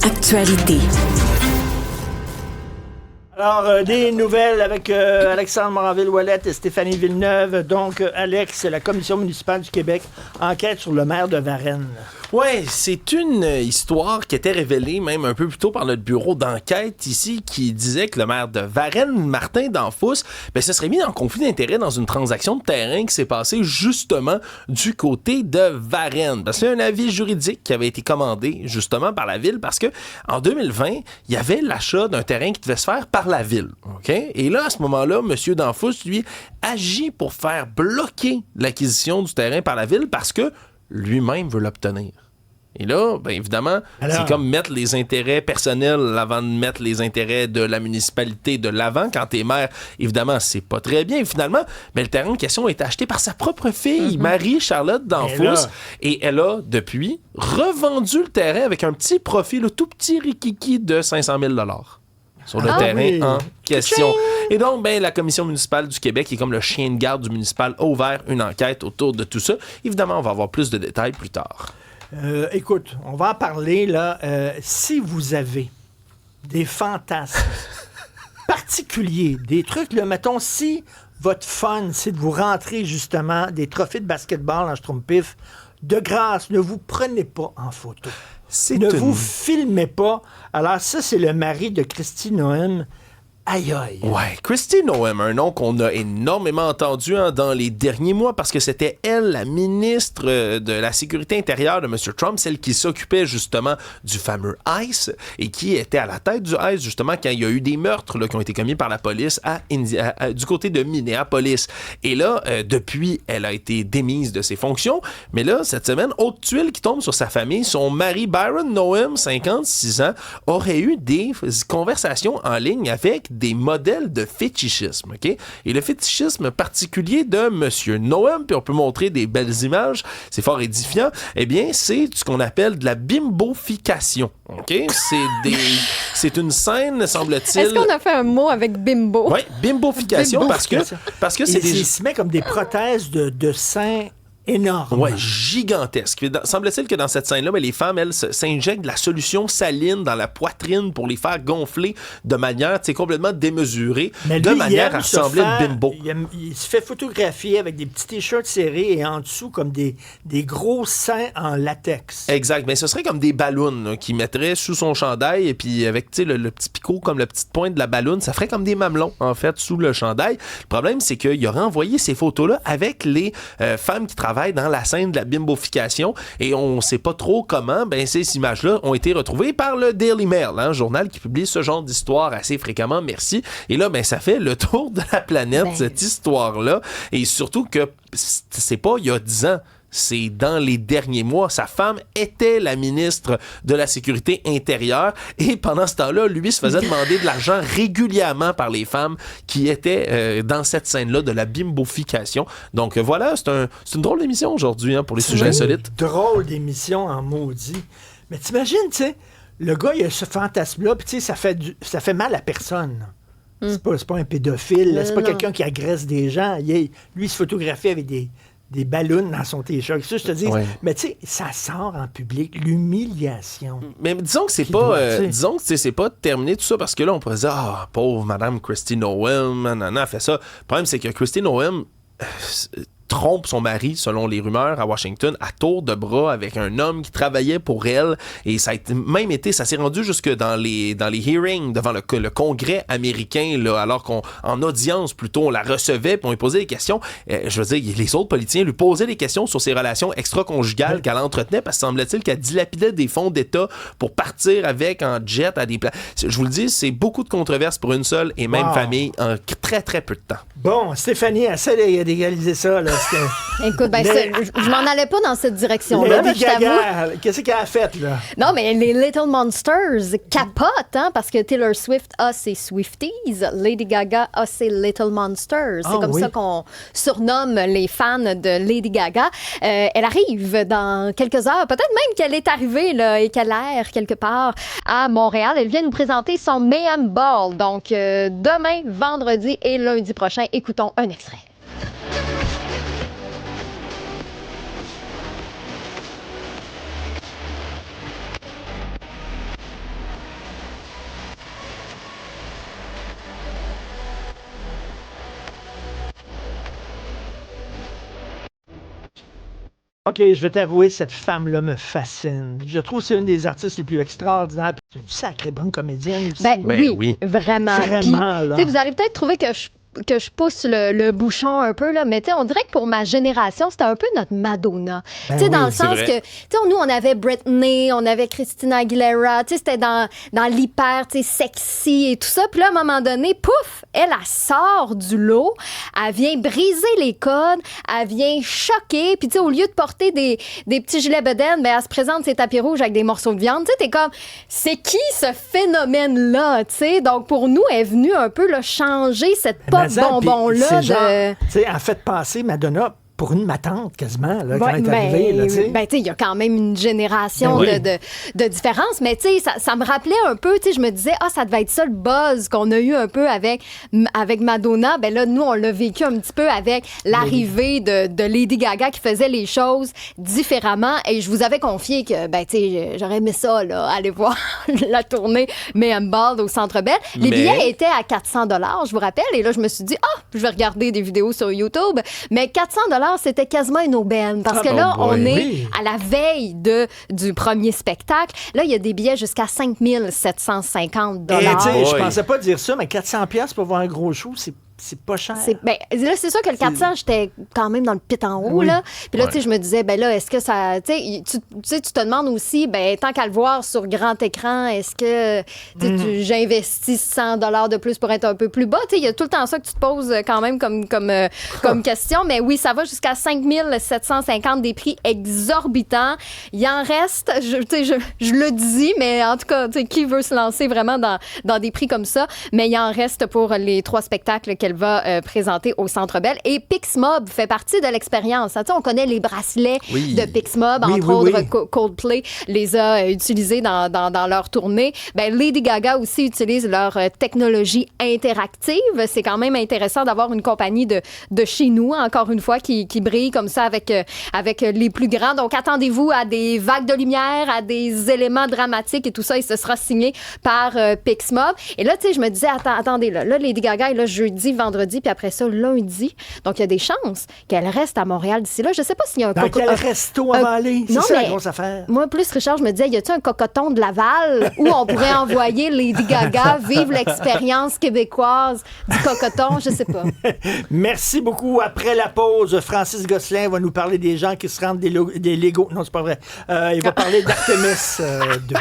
Actualité. Alors, des nouvelles avec Alexandre Moranville-Ouellette et Stéphanie Villeneuve. Donc, Alex, la Commission municipale du Québec enquête sur le maire de Varennes. Oui, c'est une histoire qui était révélée même un peu plus tôt par notre bureau d'enquête ici qui disait que le maire de Varennes, Martin Danfous, se serait mis en conflit d'intérêts dans une transaction de terrain qui s'est passée justement du côté de Varennes. Parce qu'il y a un avis juridique qui avait été commandé justement par la ville parce que en 2020, il y avait l'achat d'un terrain qui devait se faire par la ville. Okay? Et là, à ce moment-là, M. Danfous, lui, agit pour faire bloquer l'acquisition du terrain par la ville parce que lui-même veut l'obtenir. Et là, bien évidemment, c'est comme mettre les intérêts personnels avant de mettre les intérêts de la municipalité de l'avant. Quand t'es maire, évidemment, c'est pas très bien. Et finalement, le terrain en question a été acheté par sa propre fille, Marie-Charlotte Danfous. Et elle a, depuis, revendu le terrain avec un petit profit, le tout petit rikiki de 500 000 $ sur le terrain en question. Et donc, la Commission municipale du Québec, qui est comme le chien de garde du municipal, a ouvert une enquête autour de tout ça. Évidemment, on va avoir plus de détails plus tard. Écoute, on va en parler, là. Si vous avez des fantasmes particuliers, des trucs, là, mettons, si votre fun, c'est de vous rentrer, justement, des trophées de basketball en Schtroumpf, de grâce, ne vous prenez pas en photo. Vous filmez pas. Alors ça, c'est le mari de Christy Noem. Aïe aïe. Ouais, Christy Noem, un nom qu'on a énormément entendu dans les derniers mois parce que c'était elle, la ministre de la Sécurité intérieure de M. Trump, celle qui s'occupait justement du fameux ICE et qui était à la tête du ICE justement quand il y a eu des meurtres là, qui ont été commis par la police du côté de Minneapolis. Et là, depuis, elle a été démise de ses fonctions. Mais là, cette semaine, autre tuile qui tombe sur sa famille, son mari Byron Noem, 56 ans, aurait eu des conversations en ligne avec des modèles de fétichisme, OK? Et le fétichisme particulier de M. Noem, puis on peut montrer des belles images, c'est fort édifiant, eh bien, c'est ce qu'on appelle de la bimbofication, OK? C'est une scène, semble-t-il... Est-ce qu'on a fait un mot avec bimbo? Oui, bimbofication, parce que c'est Il se met comme des prothèses de seins énorme. Ouais, gigantesque. Semble-t-il que dans cette scène-là, les femmes, elles, s'injectent de la solution saline dans la poitrine pour les faire gonfler de manière complètement démesurée, de manière à ressembler à une bimbo. Il se fait photographier avec des petits t-shirts serrés et en dessous comme des gros seins en latex. Exact. Mais ce serait comme des ballons qu'il mettrait sous son chandail et puis avec le petit picot comme la petite pointe de la balloune, ça ferait comme des mamelons, en fait, sous le chandail. Le problème, c'est qu'il aurait envoyé ces photos-là avec les femmes qui travaillent dans la scène de la bimbofication et on ne sait pas trop comment ces images-là ont été retrouvées par le Daily Mail, un journal qui publie ce genre d'histoire assez fréquemment, merci. Et là, ça fait le tour de la planète, cette histoire-là. Et surtout que c'est pas il y a 10 ans. C'est dans les derniers mois. Sa femme était la ministre de la Sécurité intérieure et pendant ce temps-là, lui se faisait demander de l'argent régulièrement par les femmes qui étaient dans cette scène-là de la bimbofication. Donc voilà, c'est une drôle d'émission aujourd'hui pour les sujets insolites. Drôle d'émission en maudit. Mais t'imagines, tu sais, le gars, il a ce fantasme-là, puis tu sais, ça fait mal à personne. C'est pas un pédophile, c'est pas quelqu'un qui agresse des gens. Lui, il se photographie avec des ballons dans son t-shirt. Ça, je te dis, mais tu sais, ça sort en public, l'humiliation. Mais disons que c'est pas terminé tout ça, parce que là, on pourrait dire, pauvre Madame Christy Noem, elle fait ça. Le problème, c'est que Christy Noem trompe son mari, selon les rumeurs, à Washington, à tour de bras avec un homme qui travaillait pour elle. Et ça s'est rendu jusque dans les hearings devant le Congrès américain, là, alors qu'en audience, plutôt, on la recevait, puis on lui posait des questions. Je veux dire, les autres politiciens lui posaient des questions sur ses relations extra-conjugales qu'elle entretenait, parce que semble-t-il qu'elle dilapidait des fonds d'État pour partir avec en jet à des places. Je vous le dis, c'est beaucoup de controverses pour une seule et même famille en très, très peu de temps. Bon, Stéphanie, essaie d'égaliser ça, là. Écoute, je m'en allais pas dans cette direction-là, Lady Gaga, qu'est-ce qu'elle a fait, là? Non, mais les Little Monsters capotent, parce que Taylor Swift a ses Swifties, Lady Gaga a ses Little Monsters. C'est comme ça qu'on surnomme les fans de Lady Gaga. Elle arrive dans quelques heures, peut-être même qu'elle est arrivée là, et qu'elle erre quelque part à Montréal. Elle vient nous présenter son Mayhem Ball. Donc, demain, vendredi et lundi prochain, écoutons un extrait. OK, je vais t'avouer, cette femme-là me fascine. Je trouve que c'est une des artistes les plus extraordinaires. C'est une sacrée bonne comédienne aussi. Ben, oui, vraiment. Vraiment, là. Vous allez peut-être trouver que je pousse le bouchon un peu, là, mais on dirait que pour ma génération, c'était un peu notre Madonna. Ben dans oui, le sens que, nous, on avait Britney, on avait Christina Aguilera, c'était dans l'hyper, sexy et tout ça. Puis là, à un moment donné, pouf, elle sort du lot, elle vient briser les codes, elle vient choquer, puis au lieu de porter des petits gilets bedaines, ben, elle se présente ses tapis rouges avec des morceaux de viande. T'es comme, c'est qui ce phénomène-là, Donc, pour nous, elle est venue un peu changer cette bonbon-là. Elle a fait passer Madonna pour une matante quasiment, là, quand elle est arrivée. Il y a quand même une génération de différence, mais ça me rappelait un peu, je me disais, ça devait être ça le buzz qu'on a eu un peu avec Madonna. Ben là, nous, on l'a vécu un petit peu avec l'arrivée de Lady Gaga qui faisait les choses différemment, et je vous avais confié que, j'aurais aimé ça, là, aller voir la tournée Mayhem Bald au Centre Bell. Les billets étaient à 400 $, je vous rappelle, et là, je me suis dit, je vais regarder des vidéos sur YouTube, mais 400 $, c'était quasiment une aubaine. Parce que là, on est à la veille du premier spectacle. Là, il y a des billets jusqu'à 5 750 $. Je pensais pas dire ça, mais 400 $, pour voir un gros show, c'est pas cher. Là, c'est sûr que le 400, j'étais quand même dans le pit en haut. Là. Puis là, je me disais, là, est-ce que ça... Tu te demandes aussi, tant qu'à le voir sur grand écran, est-ce que j'investis 100 $ de plus pour être un peu plus bas? Il y a tout le temps ça que tu te poses quand même comme question. Mais oui, ça va jusqu'à 5 750, des prix exorbitants. Il en reste, je le dis, mais en tout cas, qui veut se lancer vraiment dans des prix comme ça? Mais il en reste pour les 3 spectacles qu'elle va présenter au Centre Bell. Et Pixmob fait partie de l'expérience. On connaît les bracelets de Pixmob, entre autres Coldplay les a utilisés dans leur tournée. Lady Gaga aussi utilise leur technologie interactive. C'est quand même intéressant d'avoir une compagnie de chez nous, encore une fois, qui brille comme ça avec les plus grands. Donc, attendez-vous à des vagues de lumière, à des éléments dramatiques et tout ça, et ce sera signé par Pixmob. Et là, je me disais, attendez, là, Lady Gaga est là jeudi, vendredi, puis après ça, lundi. Donc, il y a des chances qu'elle reste à Montréal d'ici là. Je sais pas s'il y a un quel resto elle va aller? C'est ça la grosse affaire. Moi, plus, Richard, je me disais, y a-t-il un cocoton de Laval où on pourrait envoyer Lady Gaga vivre l'expérience québécoise du cocoton? Je sais pas. Merci beaucoup. Après la pause, Francis Gosselin va nous parler des gens qui se rendent des Legos. Non, c'est pas vrai. Il va parler d'Artemis 2.